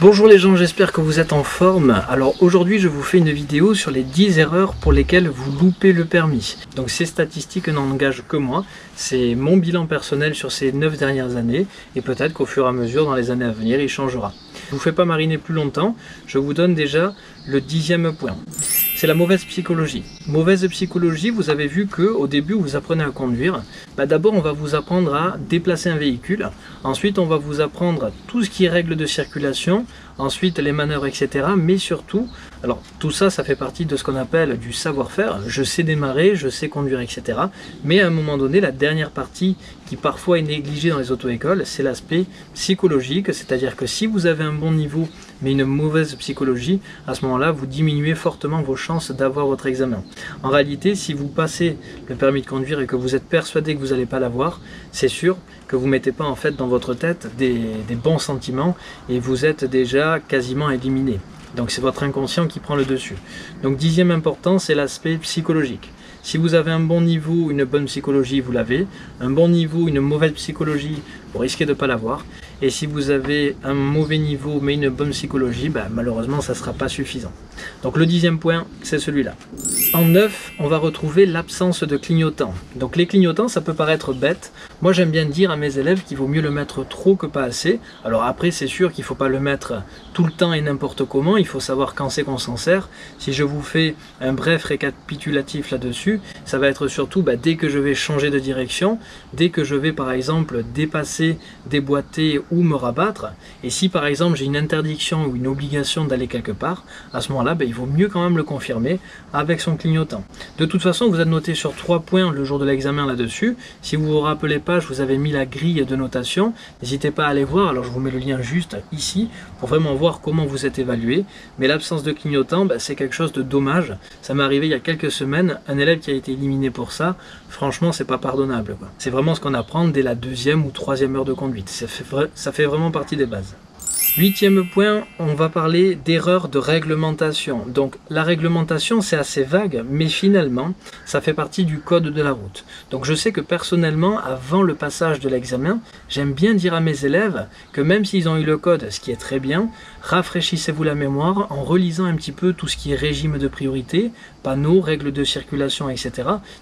Bonjour les gens, j'espère que vous êtes en forme. Alors aujourd'hui je vous fais une vidéo sur les 10 erreurs pour lesquelles vous loupez le permis. Donc ces statistiques n'engagent que moi, c'est mon bilan personnel sur ces 9 dernières années et peut-être qu'au fur et à mesure dans les années à venir il changera. Je ne vous fais pas mariner plus longtemps, je vous donne déjà le 10e point. C'est la mauvaise psychologie. Mauvaise psychologie, vous avez vu qu'au début vous apprenez à conduire. D'abord on va vous apprendre à déplacer un véhicule. Ensuite on va vous apprendre tout ce qui est règles de circulation. Ensuite les manœuvres, etc. Mais surtout, alors tout ça, ça fait partie de ce qu'on appelle du savoir-faire. Je sais démarrer, je sais conduire, etc. Mais à un moment donné, la dernière partie qui parfois est négligée dans les auto-écoles, c'est l'aspect psychologique. C'est-à-dire que si vous avez un bon niveau, mais une mauvaise psychologie, à ce moment-là, vous diminuez fortement vos chances d'avoir votre examen. En réalité, si vous passez le permis de conduire et que vous êtes persuadé que vous n'allez pas l'avoir, c'est sûr que vous ne mettez pas en fait dans votre tête des bons sentiments et vous êtes déjà quasiment éliminé. Donc c'est votre inconscient qui prend le dessus. Donc 10e important, c'est l'aspect psychologique. Si vous avez un bon niveau, une bonne psychologie, vous l'avez. Un bon niveau, une mauvaise psychologie, vous risquez de ne pas l'avoir. Et si vous avez un mauvais niveau mais une bonne psychologie, malheureusement ça ne sera pas suffisant. Donc le 10e point, c'est celui-là. En 9, on va retrouver l'absence de clignotants. Donc les clignotants, ça peut paraître bête. Moi j'aime bien dire à mes élèves qu'il vaut mieux le mettre trop que pas assez. Alors après c'est sûr qu'il ne faut pas le mettre tout le temps et n'importe comment. Il faut savoir quand c'est qu'on s'en sert. Si je vous fais un bref récapitulatif là-dessus, ça va être surtout dès que je vais changer de direction, dès que je vais par exemple dépasser, déboîter ou me rabattre. Et si par exemple j'ai une interdiction ou une obligation d'aller quelque part, à ce moment-là il vaut mieux quand même le confirmer avec son clignotant. De toute façon vous êtes noté sur 3 points le jour de l'examen là-dessus. Si vous vous rappelez pas, je vous avais mis la grille de notation, n'hésitez pas à aller voir. Alors je vous mets le lien juste ici pour vraiment voir comment vous êtes évalué. Mais l'absence de clignotant, c'est quelque chose de dommage. Ça m'est arrivé il y a quelques semaines, un élève qui a été éliminé pour ça. Franchement c'est pas pardonnable. C'est vraiment ce qu'on apprend dès la 2e ou 3e heure de conduite. Ça fait vraiment partie des bases. 8e point, on va parler d'erreurs de réglementation. Donc la réglementation c'est assez vague, mais finalement ça fait partie du code de la route. Donc je sais que personnellement, avant le passage de l'examen, j'aime bien dire à mes élèves que même s'ils ont eu le code, ce qui est très bien, rafraîchissez-vous la mémoire en relisant un petit peu tout ce qui est régime de priorité, panneaux, règles de circulation, etc.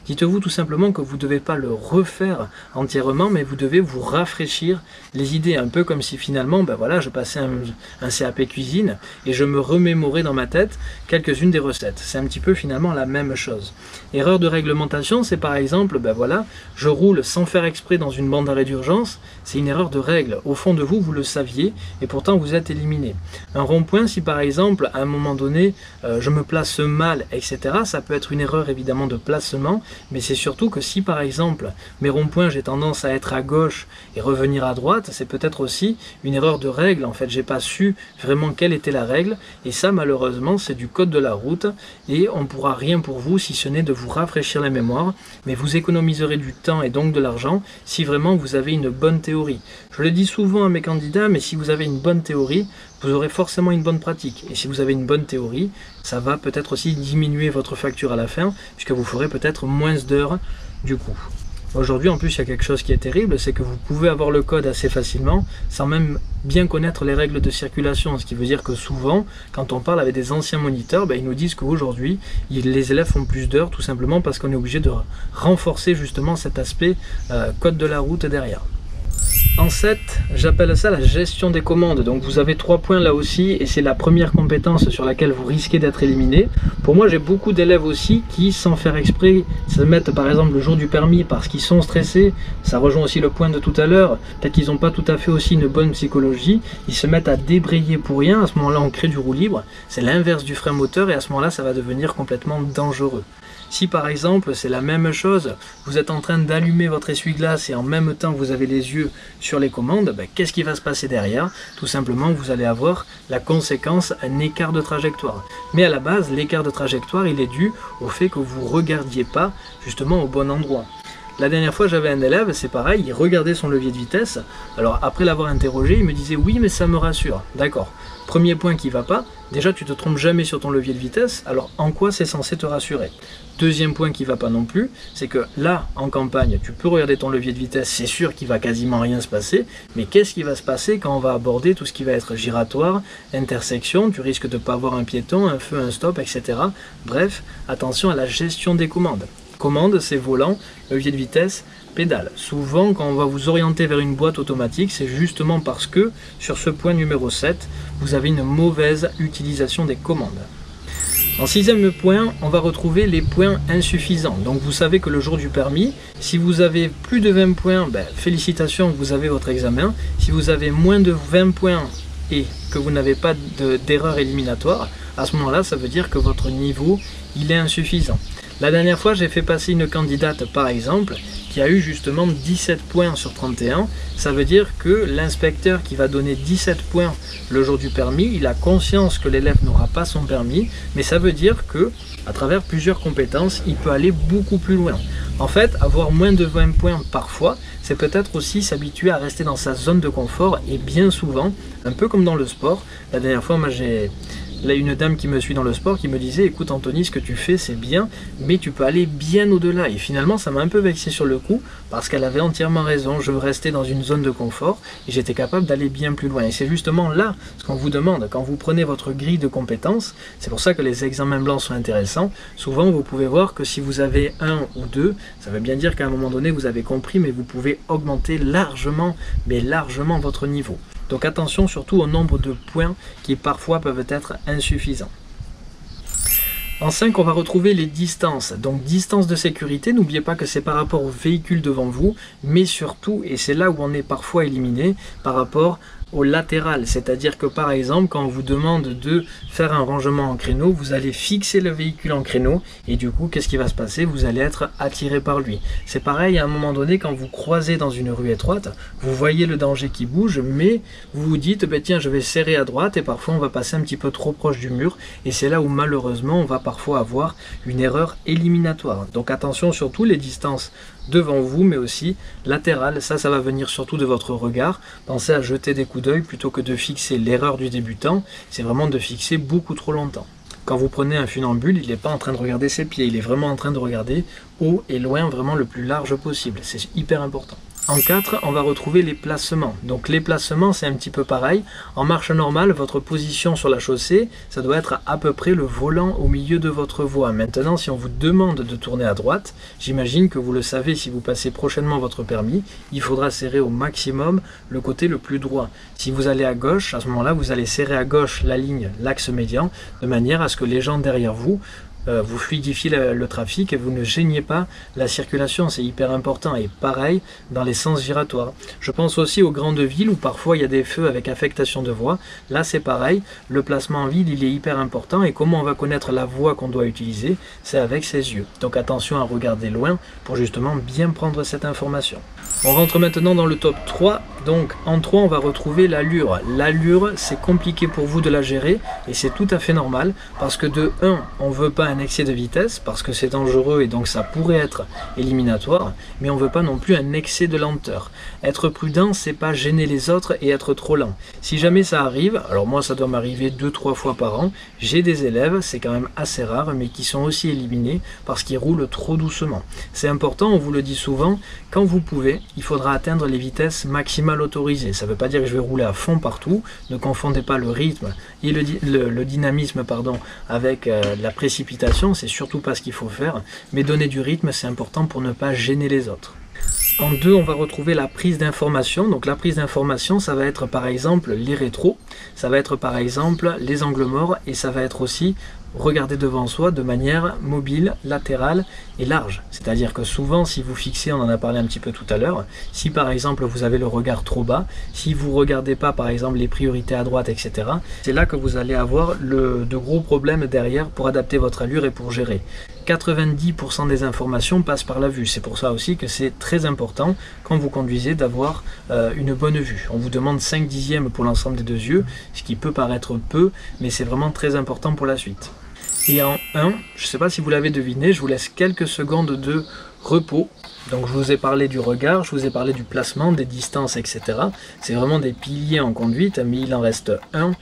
Dites-vous tout simplement que vous ne devez pas le refaire entièrement, mais vous devez vous rafraîchir les idées, un peu comme si finalement, voilà, je passais un CAP cuisine et je me remémorais dans ma tête quelques-unes des recettes. C'est un petit peu finalement la même chose. Erreur de réglementation, c'est par exemple, voilà, je roule sans faire exprès dans une bande d'arrêt d'urgence, c'est une erreur de règle. Au fond de vous, vous le saviez et pourtant vous êtes éliminé. Un rond-point, si par exemple, à un moment donné, je me place mal, etc., ça peut être une erreur évidemment de placement, mais c'est surtout que si par exemple, mes ronds-points, j'ai tendance à être à gauche et revenir à droite, c'est peut-être aussi une erreur de règle. En fait, j'ai pas su vraiment quelle était la règle, et ça malheureusement c'est du code de la route, et on ne pourra rien pour vous si ce n'est de vous rafraîchir la mémoire, mais vous économiserez du temps et donc de l'argent si vraiment vous avez une bonne théorie. Je le dis souvent à mes candidats, mais si vous avez une bonne théorie, vous aurez forcément une bonne pratique, et si vous avez une bonne théorie, ça va peut-être aussi diminuer votre facture à la fin, puisque vous ferez peut-être moins d'heures du coup. Aujourd'hui, en plus, il y a quelque chose qui est terrible, c'est que vous pouvez avoir le code assez facilement, sans même bien connaître les règles de circulation, ce qui veut dire que souvent, quand on parle avec des anciens moniteurs, ils nous disent qu'aujourd'hui, les élèves font plus d'heures, tout simplement parce qu'on est obligé de renforcer justement cet aspect code de la route derrière. En 7, j'appelle ça la gestion des commandes. Donc vous avez 3 points là aussi, et c'est la première compétence sur laquelle vous risquez d'être éliminé. Pour moi, j'ai beaucoup d'élèves aussi qui, sans faire exprès, se mettent par exemple le jour du permis parce qu'ils sont stressés. Ça rejoint aussi le point de tout à l'heure. Peut-être qu'ils n'ont pas tout à fait aussi une bonne psychologie. Ils se mettent à débrayer pour rien. À ce moment-là, on crée du roue libre. C'est l'inverse du frein moteur, et à ce moment-là, ça va devenir complètement dangereux. Si par exemple c'est la même chose, vous êtes en train d'allumer votre essuie-glace et en même temps vous avez les yeux sur les commandes, qu'est-ce qui va se passer derrière? Tout simplement vous allez avoir la conséquence, un écart de trajectoire. Mais à la base l'écart de trajectoire il est dû au fait que vous ne regardiez pas justement au bon endroit. La dernière fois j'avais un élève, c'est pareil, il regardait son levier de vitesse. Alors après l'avoir interrogé, il me disait oui mais ça me rassure. D'accord. Premier point qui va pas, déjà tu te trompes jamais sur ton levier de vitesse, alors en quoi c'est censé te rassurer? Deuxième point qui va pas non plus, c'est que là en campagne, tu peux regarder ton levier de vitesse, c'est sûr qu'il va quasiment rien se passer, mais qu'est-ce qui va se passer quand on va aborder tout ce qui va être giratoire, intersection, tu risques de pas avoir un piéton, un feu, un stop, etc. Bref, attention à la gestion des commandes. Commande, c'est volant, levier de vitesse, pédale. Souvent, quand on va vous orienter vers une boîte automatique, c'est justement parce que, sur ce point numéro 7, vous avez une mauvaise utilisation des commandes. En sixième point, on va retrouver les points insuffisants. Donc vous savez que le jour du permis, si vous avez plus de 20 points, félicitations, vous avez votre examen. Si vous avez moins de 20 points et que vous n'avez pas d'erreur éliminatoire, à ce moment-là, ça veut dire que votre niveau, il est insuffisant. La dernière fois, j'ai fait passer une candidate, par exemple, qui a eu justement 17 points sur 31. Ça veut dire que l'inspecteur qui va donner 17 points le jour du permis, il a conscience que l'élève n'aura pas son permis, mais ça veut dire que, à travers plusieurs compétences, il peut aller beaucoup plus loin. En fait, avoir moins de 20 points parfois, c'est peut-être aussi s'habituer à rester dans sa zone de confort, et bien souvent, un peu comme dans le sport. La dernière fois, moi j'ai... Là, une dame qui me suit dans le sport qui me disait écoute Anthony, ce que tu fais c'est bien, mais tu peux aller bien au-delà. Et finalement ça m'a un peu vexé sur le coup parce qu'elle avait entièrement raison. Je veux rester dans une zone de confort et j'étais capable d'aller bien plus loin. Et c'est justement là ce qu'on vous demande quand vous prenez votre grille de compétences. C'est pour ça que les examens blancs sont intéressants. Souvent vous pouvez voir que si vous avez 1 ou 2, ça veut bien dire qu'à un moment donné vous avez compris, mais vous pouvez augmenter largement, mais largement votre niveau. Donc attention surtout au nombre de points qui parfois peuvent être insuffisants. En 5, on va retrouver les distances. Donc distance de sécurité, n'oubliez pas que c'est par rapport au véhicule devant vous, mais surtout, et c'est là où on est parfois éliminé, par rapport au latéral. C'est-à-dire que par exemple, quand on vous demande de faire un rangement en créneau, vous allez fixer le véhicule en créneau et du coup, qu'est-ce qui va se passer? Vous allez être attiré par lui. C'est pareil à un moment donné, quand vous croisez dans une rue étroite, vous voyez le danger qui bouge, mais vous vous dites, tiens, je vais serrer à droite et parfois on va passer un petit peu trop proche du mur et c'est là où malheureusement on va parfois avoir une erreur éliminatoire. Donc attention surtout les distances devant vous, mais aussi latérales. Ça va venir surtout de votre regard. Pensez à jeter des coups d'œil plutôt que de fixer l'erreur du débutant. C'est vraiment de fixer beaucoup trop longtemps. Quand vous prenez un funambule, il n'est pas en train de regarder ses pieds, il est vraiment en train de regarder haut et loin, vraiment le plus large possible. C'est hyper important. En 4, on va retrouver les placements. Donc les placements, c'est un petit peu pareil. En marche normale, votre position sur la chaussée, ça doit être à peu près le volant au milieu de votre voie. Maintenant, si on vous demande de tourner à droite, j'imagine que vous le savez, si vous passez prochainement votre permis, il faudra serrer au maximum le côté le plus droit. Si vous allez à gauche, à ce moment-là, vous allez serrer à gauche la ligne, l'axe médian, de manière à ce que les gens derrière vous vous fluidifiez le trafic et vous ne gêniez pas la circulation, c'est hyper important. Et pareil dans les sens giratoires. Je pense aussi aux grandes villes où parfois il y a des feux avec affectation de voie. Là c'est pareil, le placement en ville il est hyper important et comment on va connaître la voie qu'on doit utiliser, c'est avec ses yeux. Donc attention à regarder loin pour justement bien prendre cette information. On rentre maintenant dans le top 3. Donc en 3 on va retrouver l'allure. L'allure c'est compliqué pour vous de la gérer et c'est tout à fait normal parce que de 1 on ne veut pas un excès de vitesse parce que c'est dangereux et donc ça pourrait être éliminatoire, mais on ne veut pas non plus un excès de lenteur. Être prudent c'est pas gêner les autres et être trop lent. Si jamais ça arrive, alors moi ça doit m'arriver 2-3 fois par an, j'ai des élèves, c'est quand même assez rare, mais qui sont aussi éliminés parce qu'ils roulent trop doucement. C'est important, on vous le dit souvent, quand vous pouvez, il faudra atteindre les vitesses maximales autorisées. Ça ne veut pas dire que je vais rouler à fond partout, ne confondez pas le rythme et le dynamisme avec la précipitation, c'est surtout pas ce qu'il faut faire, mais donner du rythme c'est important pour ne pas gêner les autres. En 2, on va retrouver la prise d'information. Donc la prise d'information, ça va être par exemple les rétros, ça va être par exemple les angles morts et ça va être aussi regarder devant soi de manière mobile, latérale et large. C'est-à-dire que souvent, si vous fixez, on en a parlé un petit peu tout à l'heure, si par exemple vous avez le regard trop bas, si vous ne regardez pas par exemple les priorités à droite, etc., c'est là que vous allez avoir de gros problèmes derrière pour adapter votre allure et pour gérer. 90% des informations passent par la vue. C'est pour ça aussi que c'est très important quand vous conduisez d'avoir une bonne vue. On vous demande 5 dixièmes pour l'ensemble des deux yeux, ce qui peut paraître peu, mais c'est vraiment très important pour la suite. Et en 1, je ne sais pas si vous l'avez deviné, je vous laisse quelques secondes de repos. Donc je vous ai parlé du regard, je vous ai parlé du placement, des distances, etc. C'est vraiment des piliers en conduite, mais il en reste un.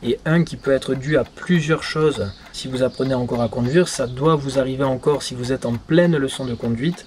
Et un qui peut être dû à plusieurs choses. Si vous apprenez encore à conduire, ça doit vous arriver encore si vous êtes en pleine leçon de conduite.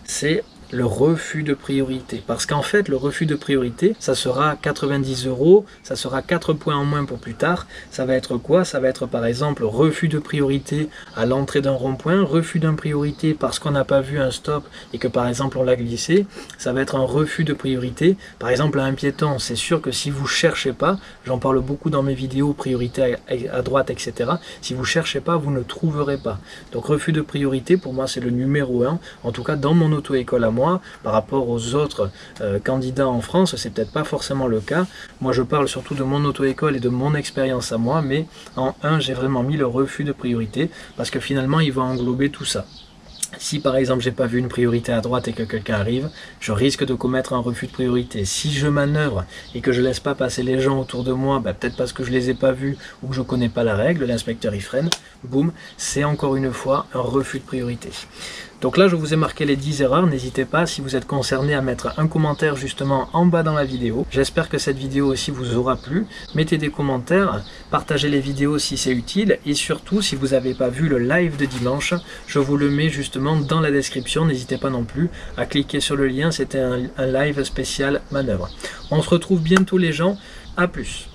C'est le refus de priorité. Parce qu'en fait, le refus de priorité, ça sera 90 €, ça sera 4 points en moins pour plus tard. Ça va être quoi? Ça va être par exemple refus de priorité à l'entrée d'un rond-point, refus d'une priorité parce qu'on n'a pas vu un stop et que par exemple on l'a glissé. Ça va être un refus de priorité, par exemple à un piéton. C'est sûr que si vous cherchez pas, j'en parle beaucoup dans mes vidéos, priorité à droite, etc. Si vous cherchez pas, vous ne trouverez pas. Donc refus de priorité, pour moi, c'est le numéro 1. En tout cas, dans mon auto-école à moi, par rapport aux autres candidats en France, c'est peut-être pas forcément le cas. Moi, je parle surtout de mon auto-école et de mon expérience à moi, mais en 1, j'ai vraiment mis le refus de priorité, parce que finalement, il va englober tout ça. Si par exemple j'ai pas vu une priorité à droite et que quelqu'un arrive, je risque de commettre un refus de priorité. Si je manœuvre et que je laisse pas passer les gens autour de moi, peut-être parce que je les ai pas vus ou que je connais pas la règle, l'inspecteur il freine, boum, c'est encore une fois un refus de priorité. Donc là je vous ai marqué les 10 erreurs, n'hésitez pas si vous êtes concerné à mettre un commentaire justement en bas dans la vidéo. J'espère que cette vidéo aussi vous aura plu, mettez des commentaires, partagez les vidéos si c'est utile et surtout si vous n'avez pas vu le live de dimanche, je vous le mets justement dans la description, n'hésitez pas non plus à cliquer sur le lien, c'était un live spécial manœuvre. On se retrouve bientôt les gens, à plus.